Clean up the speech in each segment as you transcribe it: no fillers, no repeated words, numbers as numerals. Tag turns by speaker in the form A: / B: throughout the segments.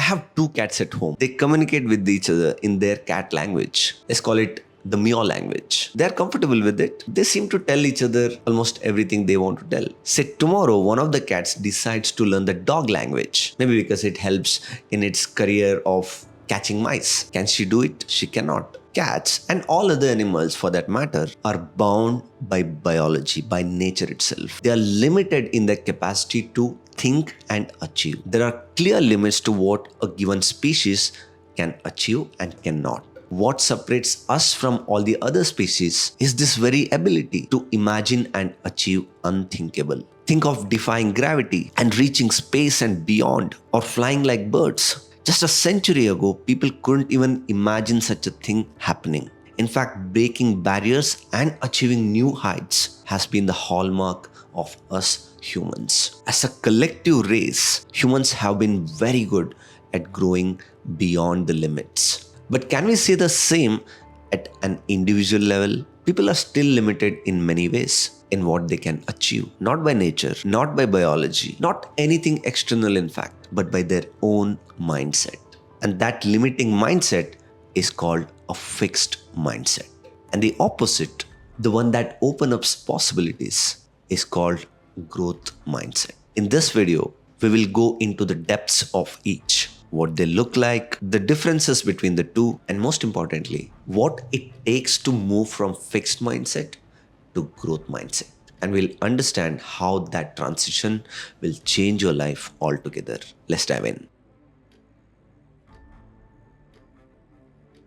A: have two cats at home. They communicate with each other in their cat language. Let's call it the meow language. They're comfortable with it. They seem to tell each other almost everything they want to tell. Say tomorrow, one of the cats decides to learn the dog language. Maybe because it helps in its career of catching mice. Can she do it? She cannot. Cats and all other animals for that matter are bound by biology, by nature itself. They are limited in their capacity to think and achieve. There are clear limits to what a given species can achieve and cannot. What separates us from all the other species is this very ability to imagine and achieve unthinkable. Think of defying gravity and reaching space and beyond, or flying like birds. Just a century ago, people couldn't even imagine such a thing happening. In fact, breaking barriers and achieving new heights has been the hallmark of us humans. As a collective race, humans have been very good at growing beyond the limits. But can we say the same at an individual level? People are still limited in many ways in what they can achieve, not by nature, not by biology, not anything external in fact, but by their own mindset. And that limiting mindset is called a fixed mindset. And the opposite, the one that opens up possibilities, is called growth mindset. In this video, we will go into the depths of each, what they look like, the differences between the two, and most importantly, what it takes to move from fixed mindset to growth mindset. And we'll understand how that transition will change your life altogether. Let's dive in.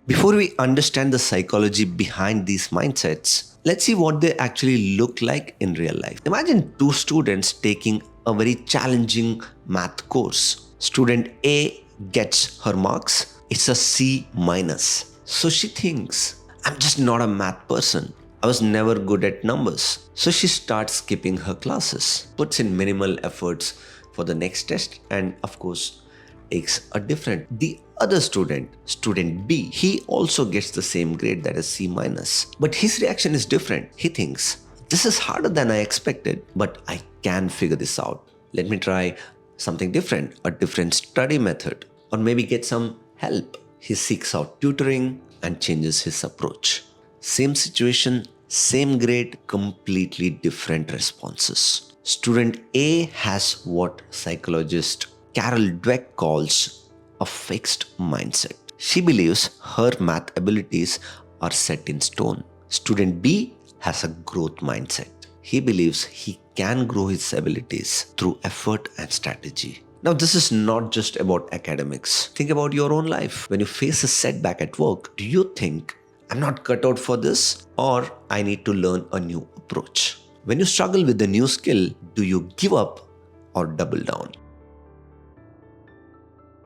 A: Before we understand the psychology behind these mindsets, let's see what they actually look like in real life. Imagine two students taking a very challenging math course. Student A gets her marks. It's a C minus. So she thinks, I'm just not a math person. I was never good at numbers. So she starts skipping her classes, puts in minimal efforts for the next test, and of course, takes a different. The other student, student B, he also gets the same grade, that is C minus. But his reaction is different. He thinks, this is harder than I expected, but I can figure this out. Let me try something different, a different study method, or maybe get some help. He seeks out tutoring and changes his approach. Same situation, same grade, completely different responses. Student A has what psychologist Carol Dweck calls a fixed mindset. She believes her math abilities are set in stone. Student B has a growth mindset. He believes he can grow his abilities through effort and strategy. Now, this is not just about academics. Think about your own life. When you face a setback at work, do you think, I'm not cut out for this, or I need to learn a new approach? When you struggle with a new skill, do you give up or double down?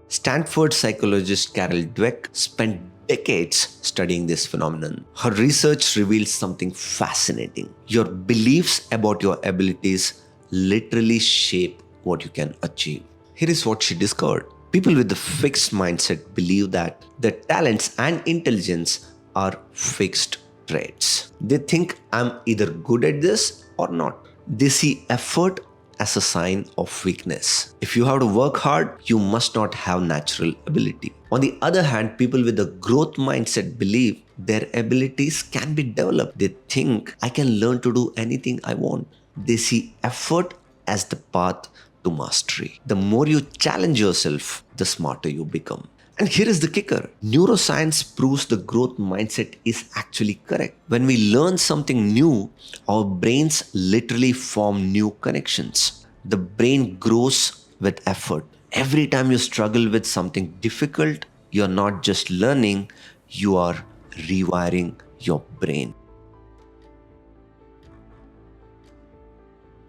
A: Stanford psychologist Carol Dweck spent decades studying this phenomenon. Her research reveals something fascinating. Your beliefs about your abilities literally shape what you can achieve. Here is what she discovered. People with a fixed mindset believe that their talents and intelligence are fixed traits. They think I'm either good at this or not. They see effort as a sign of weakness. If you have to work hard, you must not have natural ability. On the other hand, people with a growth mindset believe their abilities can be developed. They think I can learn to do anything I want. They see effort as the path to mastery. The more you challenge yourself, the smarter you become. And here is the kicker. Neuroscience proves the growth mindset is actually correct. When we learn something new, our brains literally form new connections. The brain grows with effort. Every time you struggle with something difficult, you're not just learning, you are rewiring your brain.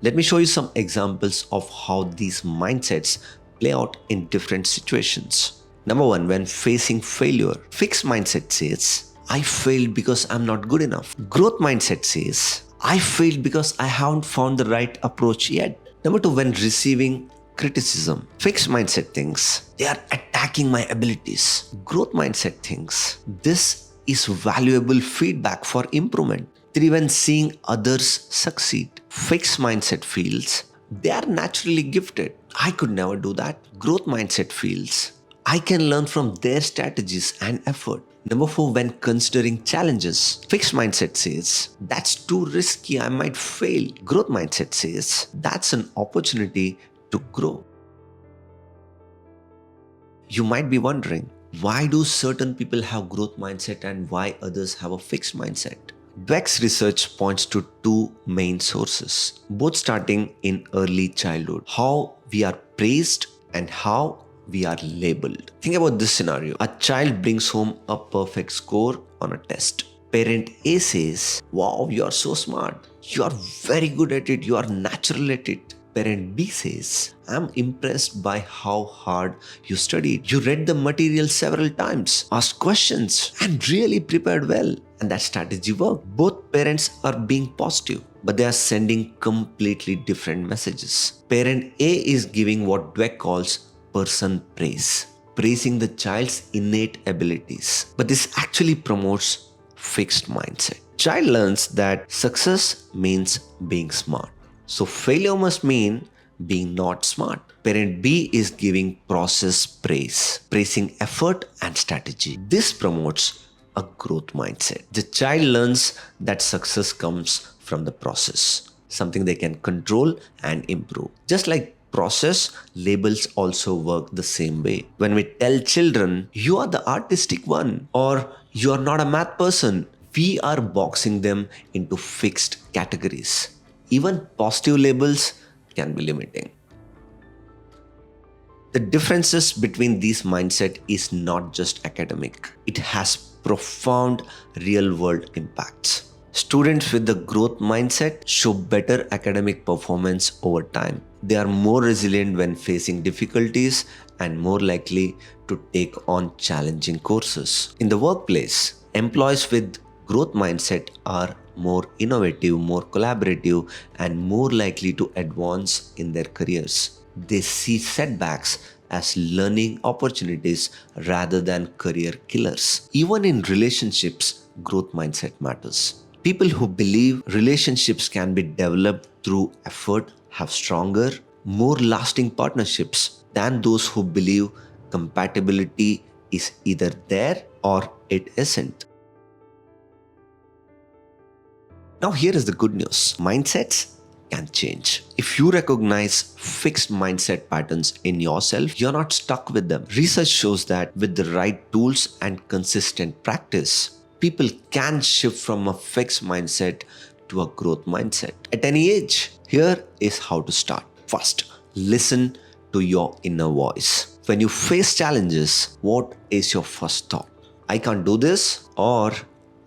A: Let me show you some examples of how these mindsets play out in different situations. Number one, when facing failure, fixed mindset says, I failed because I'm not good enough. Growth mindset says, I failed because I haven't found the right approach yet. Number two, when receiving criticism, fixed mindset thinks, they are attacking my abilities. Growth mindset thinks, this is valuable feedback for improvement. Three, when seeing others succeed, fixed mindset feels, they are naturally gifted. I could never do that. Growth mindset feels, I can learn from their strategies and effort. Number 4, when considering challenges, fixed mindset says, that's too risky, I might fail. Growth mindset says, that's an opportunity to grow. You might be wondering, why do certain people have growth mindset and why others have a fixed mindset? Dweck's research points to two main sources, both starting in early childhood: how we are praised and how we are labeled. Think about this scenario. A child brings home a perfect score on a test. Parent A says, wow, you are so smart. You are very good at it. You are natural at it. Parent B says, I'm impressed by how hard you studied. You read the material several times, asked questions, and really prepared well. And that strategy worked. Both parents are being positive, but they are sending completely different messages. Parent A is giving what Dweck calls person praise, praising the child's innate abilities. But this actually promotes fixed mindset. Child learns that success means being smart, so failure must mean being not smart. Parent B is giving process praise, praising effort and strategy. This promotes a growth mindset. The child learns that success comes from the process, something they can control and improve. Just like process, labels also work the same way. When we tell children, you are the artistic one, or you are not a math person, we are boxing them into fixed categories. Even positive labels can be limiting. The differences between these mindset is not just academic. It has profound real-world impacts. Students with the growth mindset show better academic performance over time. They are more resilient when facing difficulties and more likely to take on challenging courses. In the workplace, employees with growth mindset are more innovative, more collaborative, and more likely to advance in their careers. They see setbacks as learning opportunities rather than career killers. Even in relationships, growth mindset matters. People who believe relationships can be developed through effort have stronger, more lasting partnerships than those who believe compatibility is either there or it isn't. Now, here is the good news. Mindsets can change. If you recognize fixed mindset patterns in yourself, you're not stuck with them. Research shows that with the right tools and consistent practice, people can shift from a fixed mindset to a growth mindset at any age. Here is how to start. First, listen to your inner voice. When you face challenges, what is your first thought? I can't do this, or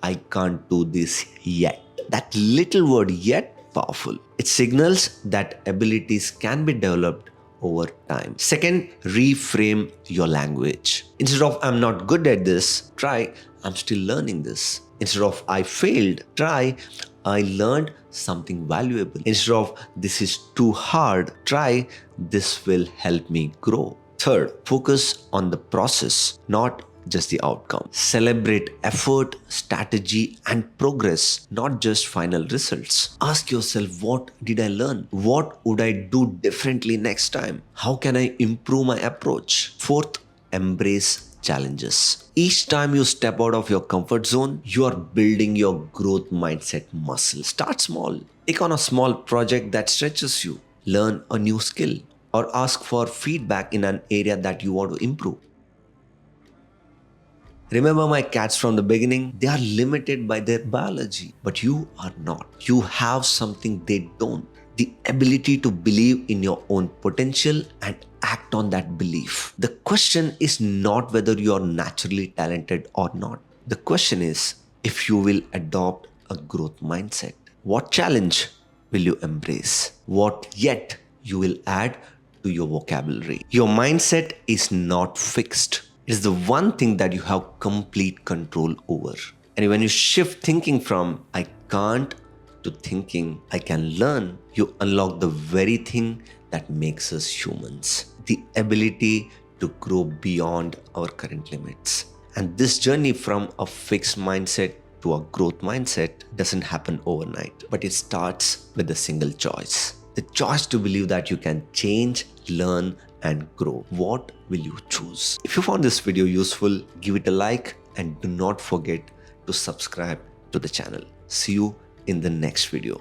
A: I can't do this yet. That little word yet powerful. It signals that abilities can be developed over time. Second, reframe your language. Instead of I'm not good at this, try I'm still learning this. Instead of I failed, try I learned something valuable. Instead of this is too hard, try this will help me grow. Third, focus on the process, not just the outcome. Celebrate effort, strategy, and progress, not just final results. Ask yourself, what did I learn? What would I do differently next time? How can I improve my approach? Fourth, embrace challenges. Each time you step out of your comfort zone, you are building your growth mindset muscle. Start small. Take on a small project that stretches you. Learn a new skill or ask for feedback in an area that you want to improve. Remember my cats from the beginning? They are limited by their biology, but you are not. You have something they don't. The ability to believe in your own potential and act on that belief. The question is not whether you are naturally talented or not. The question is if you will adopt a growth mindset. What challenge will you embrace? What yet you will add to your vocabulary? Your mindset is not fixed. It is the one thing that you have complete control over. And when you shift thinking from I can't to thinking I can learn, you unlock the very thing that makes us humans, the ability to grow beyond our current limits. And this journey from a fixed mindset to a growth mindset doesn't happen overnight, but it starts with a single choice. The choice to believe that you can change, learn, and grow. What will you choose? If you found this video useful, give it a like and do not forget to subscribe to the channel. See you in the next video.